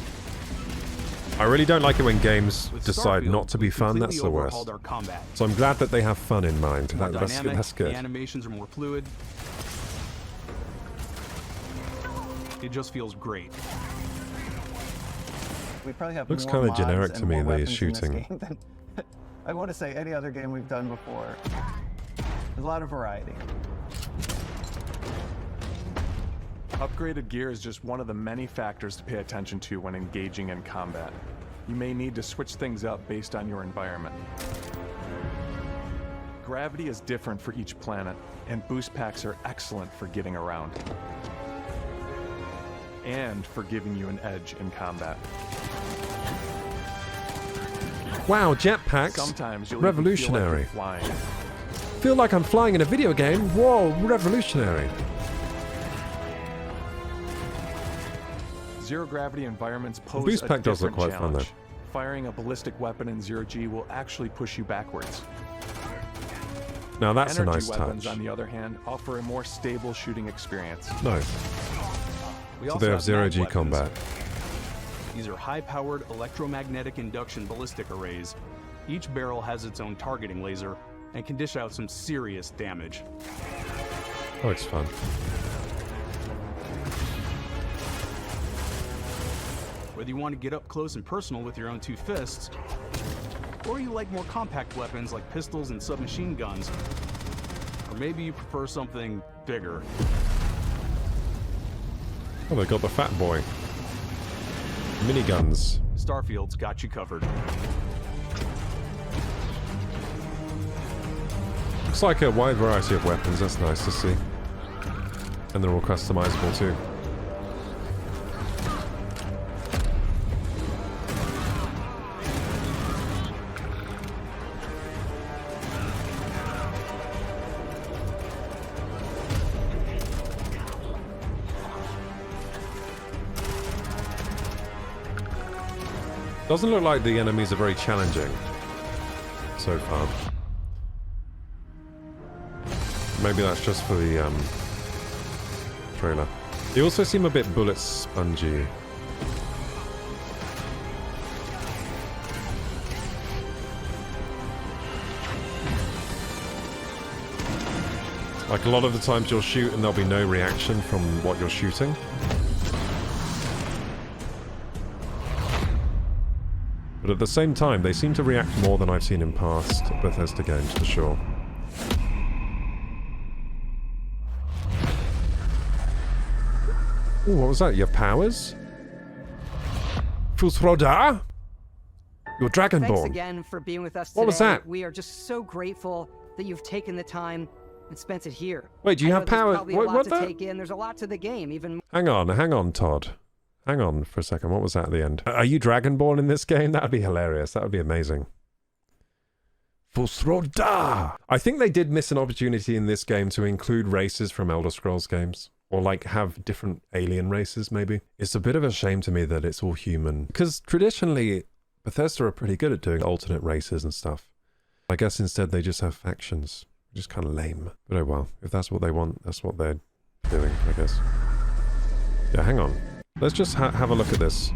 I really don't like it when games decide not to be fun. That's the worst. So I'm glad that they have fun in mind. That's good. The animations are more fluid. It just feels great. We probably have Looks more kind of mods generic and to me, more the weapons in this shooting. game than I want to say any other game we've done before. There's a lot of variety. Upgraded gear is just one of the many factors to pay attention to when engaging in combat. You may need to switch things up based on your environment. Gravity is different for each planet, and boost packs are excellent for getting around. And for giving you an edge in combat. Wow, jetpacks. Sometimes you'll revolutionary. Even feel like you're flying. Feel like I'm flying in a video game. Whoa, revolutionary. Zero gravity environments pose boost a pack does look different quite fun, though. challenge. Firing a ballistic weapon in zero G will actually push you backwards. Now that's a Energy nice weapons, touch. on the other hand, offer a more stable shooting experience. Nice. We So also they have zero mag G weapons. combat. These are high-powered electromagnetic induction ballistic arrays. Each barrel has its own targeting laser and can dish out some serious damage. Oh, it's fun. Whether you want to get up close and personal with your own 2 fists, or you like more compact weapons like pistols and submachine guns, or maybe you prefer something bigger. Oh, they got the fat boy. Miniguns. Starfield's got you covered. Looks like a wide variety of weapons. That's nice to see. And they're all customizable too. Doesn't look like the enemies are very challenging so far. Maybe that's just for the trailer. They also seem a bit bullet spongy. Like a lot of the times you'll shoot and there'll be no reaction from what you're shooting. But at the same time, they seem to react more than I've seen in past Bethesda games, for sure. Ooh, what was that? You have powers? Fusroda? You're Dragonborn. Thanks again for being with us today. What was that? We are just so grateful that you've taken the time and spent it here. Wait, do you I have know there's power? probably What- a lot what to the- take in. There's a lot to the game, even Hang on, Todd. Hang on for a second. What was that at the end? Are you Dragonborn in this game? That would be hilarious. That would be amazing. Fusroda! I think they did miss an opportunity in this game to include races from Elder Scrolls games. Or like have different alien races, maybe. It's a bit of a shame to me that it's all human. Because traditionally, Bethesda are pretty good at doing alternate races and stuff. I guess instead they just have factions. Just kind of lame. But oh well, if that's what they want, that's what they're doing, I guess. Yeah, hang on. Let's just have a look at this.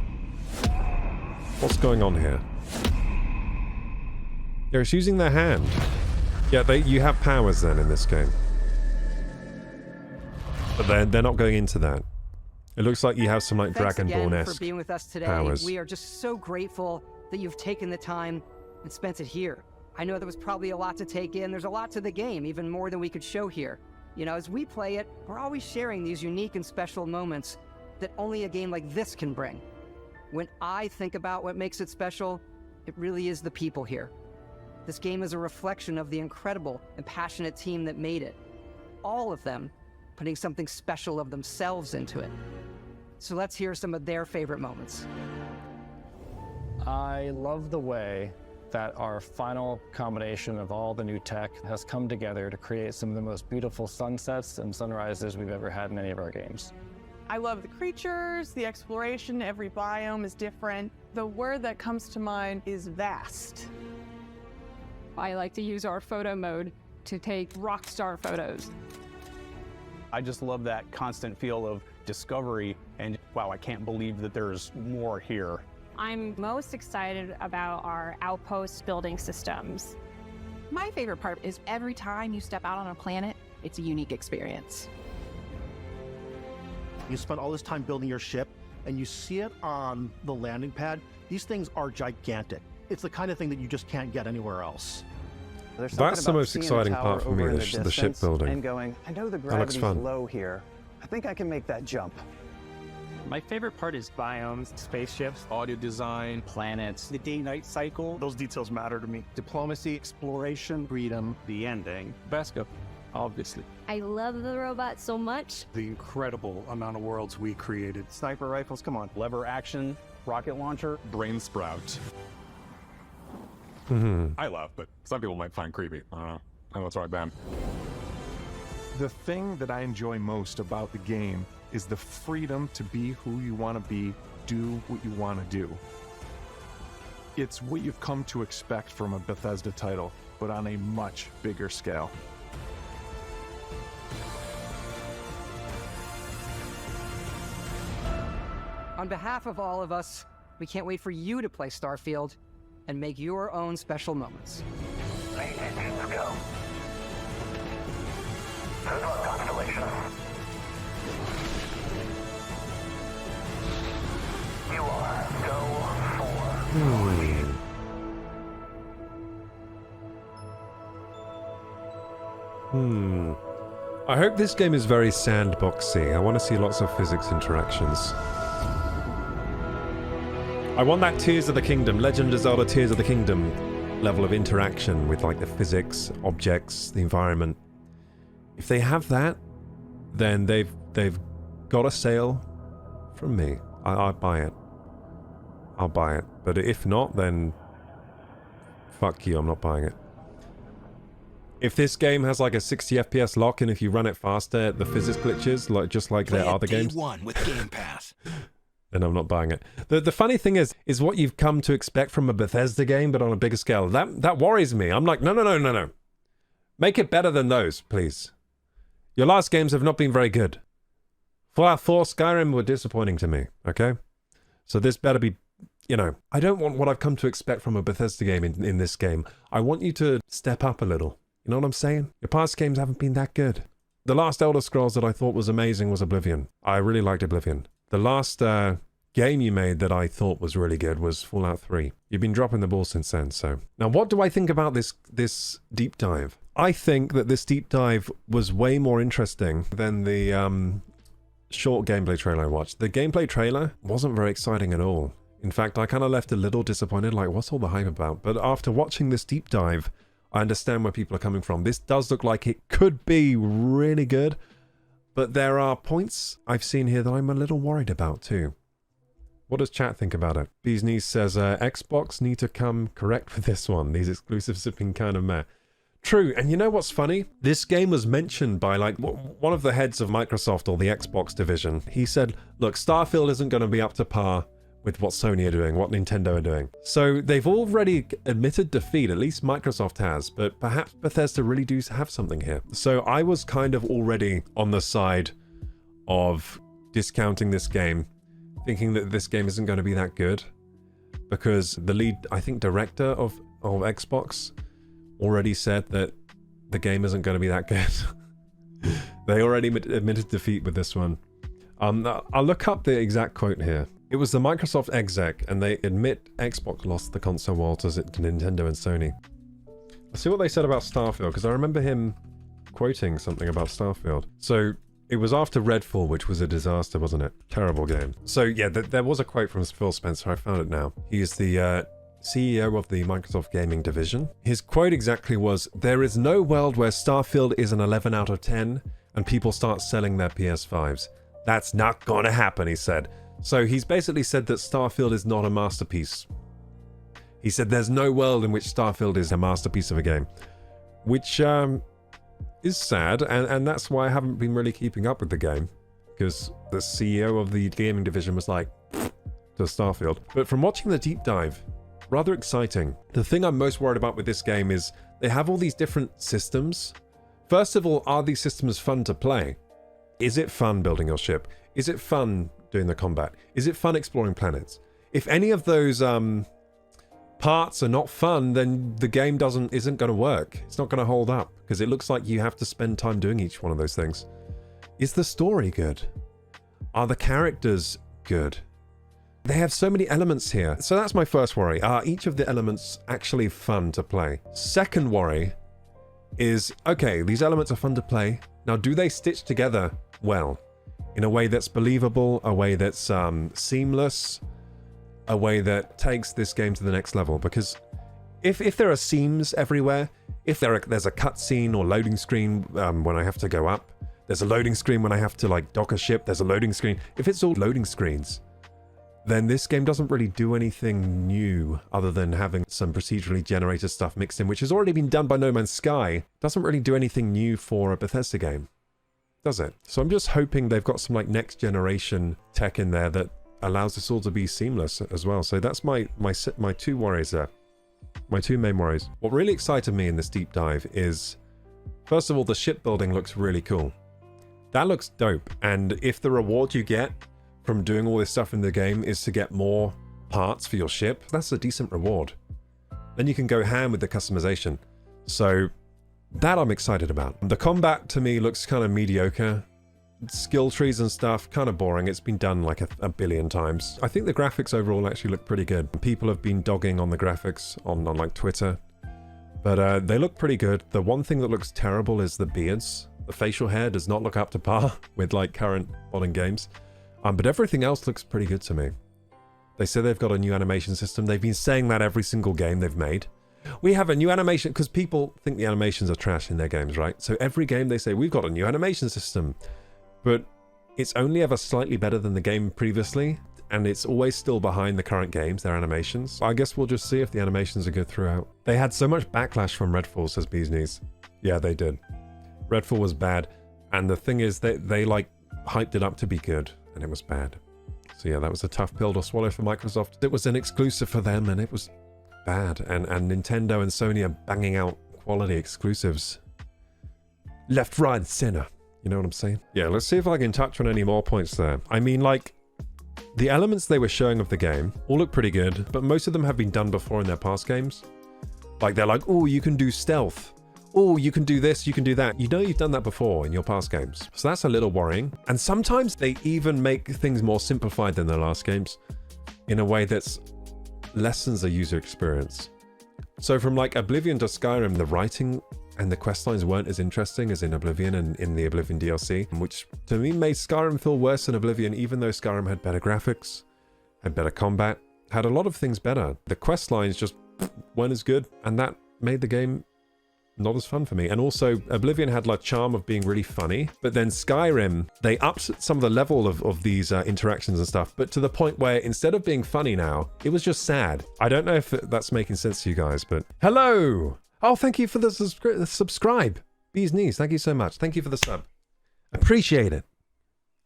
What's going on here? Yeah, it's using their hand. Yeah, you have powers then in this game. But they're not going into that. It looks like you have some like Thanks again for Dragonborn-esque being with us today. powers. We are just so grateful that you've taken the time and spent it here. I know there was probably a lot to take in. There's a lot to the game, even more than we could show here. You know, as we play it, we're always sharing these unique and special moments that only a game like this can bring. When I think about what makes it special, it really is the people here. This game is a reflection of the incredible and passionate team that made it. All of them putting something special of themselves into it. So let's hear some of their favorite moments. I love the way that our final combination of all the new tech has come together to create some of the most beautiful sunsets and sunrises we've ever had in any of our games. I love the creatures, the exploration, every biome is different. The word that comes to mind is vast. I like to use our photo mode to take rock star photos. I just love that constant feel of discovery and wow, I can't believe that there's more here. I'm most excited about our outpost building systems. My favorite part is every time you step out on a planet, it's a unique experience. You spend all this time building your ship and you see it on the landing pad. These things are gigantic. It's the kind of thing that you just can't get anywhere else. That's the most exciting part for me, the shipbuilding. And going, I know the That looks gravity's fun. low here. I think I can make that jump. My favorite part is biomes, spaceships, audio design, planets, The day-night cycle, those details matter to me. diplomacy, exploration, freedom, the ending. Vasco, obviously. I love the robot so much. The incredible amount of worlds we created. Sniper rifles, come on. lever action, rocket launcher, Brain sprout. I love, but some people might find creepy. I don't know. I know it's right, Ben. The thing that I enjoy most about the game is the freedom to be who you want to be, do what you want to do. It's what you've come to expect from a Bethesda title, but on a much bigger scale. On behalf of all of us, we can't wait for you to play Starfield and make your own special moments. Main engines go. Good luck, Constellation. You are go for lead. I hope this game is very sandboxy. I want to see lots of physics interactions. I want that Tears of the Kingdom, Legend of Zelda Tears of the Kingdom level of interaction with like the physics, objects, the environment. If they have that, then they've got a sale from me. I'll buy it. I'll buy it. But if not, then fuck you, I'm not buying it. If this game has like a 60 FPS lock and if you run it faster, the physics glitches, like just like their other games, One with Game Pass. then I'm not buying it. The funny thing is what you've come to expect from a Bethesda game, but on a bigger scale. That worries me. I'm like, no. Make it better than those, please. Your last games have not been very good. Fallout 4, Skyrim were disappointing to me, okay? So this better be, you know, I don't want what I've come to expect from a Bethesda game in this game. I want you to step up a little. You know what I'm saying? Your past games haven't been that good. The last Elder Scrolls that I thought was amazing was Oblivion. I really liked Oblivion. The last game you made that I thought was really good was Fallout 3. You've been dropping the ball since then, so. Now, what do I think about this deep dive? I think that this deep dive was way more interesting than the short gameplay trailer I watched. The gameplay trailer wasn't very exciting at all. In fact, I kind of left a little disappointed, like, what's all the hype about? But after watching this deep dive, I understand where people are coming from. This does look like it could be really good, but there are points I've seen here that I'm a little worried about too. What does chat think about it? Bee's Niece says, Xbox need to come correct with this one. These exclusives have been kind of meh. True, and you know what's funny? This game was mentioned by like one of the heads of Microsoft or the Xbox division. He said, look, Starfield isn't going to be up to par with what Sony are doing, what Nintendo are doing. So they've already admitted defeat, at least Microsoft has, but perhaps Bethesda really do have something here. So I was kind of already on the side of discounting this game, thinking that this game isn't going to be that good, because the lead, I think, director of Xbox already said that the game isn't going to be that good. They already admitted defeat with this one. I'll look up the exact quote here. It was the Microsoft exec, and they admit Xbox lost the console war to Nintendo and Sony. Let's see what they said about Starfield, because I remember him quoting something about Starfield. So it was after Redfall, which was a disaster, wasn't it? Terrible game. So yeah, there was a quote from Phil Spencer. I found it now. He's the CEO of the Microsoft Gaming division. His quote exactly was, "There is no world where Starfield is an 11 out of 10 and people start selling their PS5s. That's not gonna happen," he said. So he's basically said that Starfield is not a masterpiece. He said there's no world in which Starfield is a masterpiece of a game, which is sad, and that's why I haven't been really keeping up with the game, because the CEO of the gaming division was like, to Starfield. But from watching the deep dive, rather exciting. The thing I'm most worried about with this game is they have all these different systems. First of all, are these systems fun to play? Is it fun building your ship? Is it fun doing the combat? Is it fun exploring planets? If any of those parts are not fun, then the game isn't going to work. It's not going to hold up, because it looks like you have to spend time doing each one of those things. Is the story good? Are the characters good? They have so many elements here. So that's my first worry. Are each of the elements actually fun to play? Second worry is, okay, these elements are fun to play. Now, do they stitch together well? In a way that's believable, a way that's seamless, a way that takes this game to the next level? Because if there are seams everywhere, if there's a cutscene or loading screen when I have to go up, there's a loading screen when I have to like dock a ship, there's a loading screen. If it's all loading screens, then this game doesn't really do anything new other than having some procedurally generated stuff mixed in, which has already been done by No Man's Sky. Doesn't really do anything new for a Bethesda game, does it? So I'm just hoping they've got some like next generation tech in there that allows this all to be seamless as well. So that's my two worries there. My two main worries. What really excited me in this deep dive is, first of all, the shipbuilding looks really cool. That looks dope. And if the reward you get from doing all this stuff in the game is to get more parts for your ship, that's a decent reward. Then you can go ham with the customization. So that I'm excited about. The combat to me looks kind of mediocre. Skill trees and stuff, kind of boring. It's been done like a billion times. I think the graphics overall actually look pretty good. People have been dogging on the graphics on like Twitter, but they look pretty good. The one thing that looks terrible is the beards. The facial hair does not look up to par with like current modern games. But everything else looks pretty good to me. They say they've got a new animation system. They've been saying that every single game they've made. We have a new animation, because people think the animations are trash in their games, right? So every game they say, we've got a new animation system. But it's only ever slightly better than the game previously, and it's always still behind the current games, their animations. I guess we'll just see if the animations are good throughout. They had so much backlash from Redfall, says Bees Knees. Yeah, they did. Redfall was bad, and the thing is, they like hyped it up to be good, and it was bad. So yeah, that was a tough pill to swallow for Microsoft. It was an exclusive for them, and it was bad. And Nintendo and Sony are banging out quality exclusives. Left, right, and center. You know what I'm saying? Yeah, let's see if I can touch on any more points there. I mean, like, the elements they were showing of the game all look pretty good, but most of them have been done before in their past games. Like, they're like, oh, you can do stealth. Oh, you can do this, you can do that. You know you've done that before in your past games. So that's a little worrying. And sometimes they even make things more simplified than their last games in a way that's lessens the user experience. So from like Oblivion to Skyrim, the writing and the questlines weren't as interesting as in Oblivion and in the Oblivion DLC, which to me made Skyrim feel worse than Oblivion, even though Skyrim had better graphics, had better combat, had a lot of things better. The questlines just weren't as good, and that made the game not as fun for me. And also, Oblivion had like charm of being really funny, but then Skyrim, they upped some of the level of these interactions and stuff, but to the point where instead of being funny now, it was just sad. I don't know if that's making sense to you guys, but hello! Oh, thank you for the subscribe. Bees Knees, thank you so much. Thank you for the sub. Appreciate it.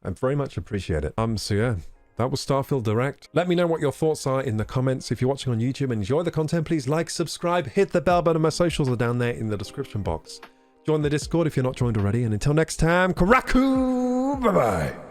I very much appreciate it. So yeah, that was Starfield Direct. Let me know what your thoughts are in the comments. If you're watching on YouTube and enjoy the content, please like, subscribe, hit the bell button. My socials are down there in the description box. Join the Discord if you're not joined already. And until next time, Koraku! Bye-bye!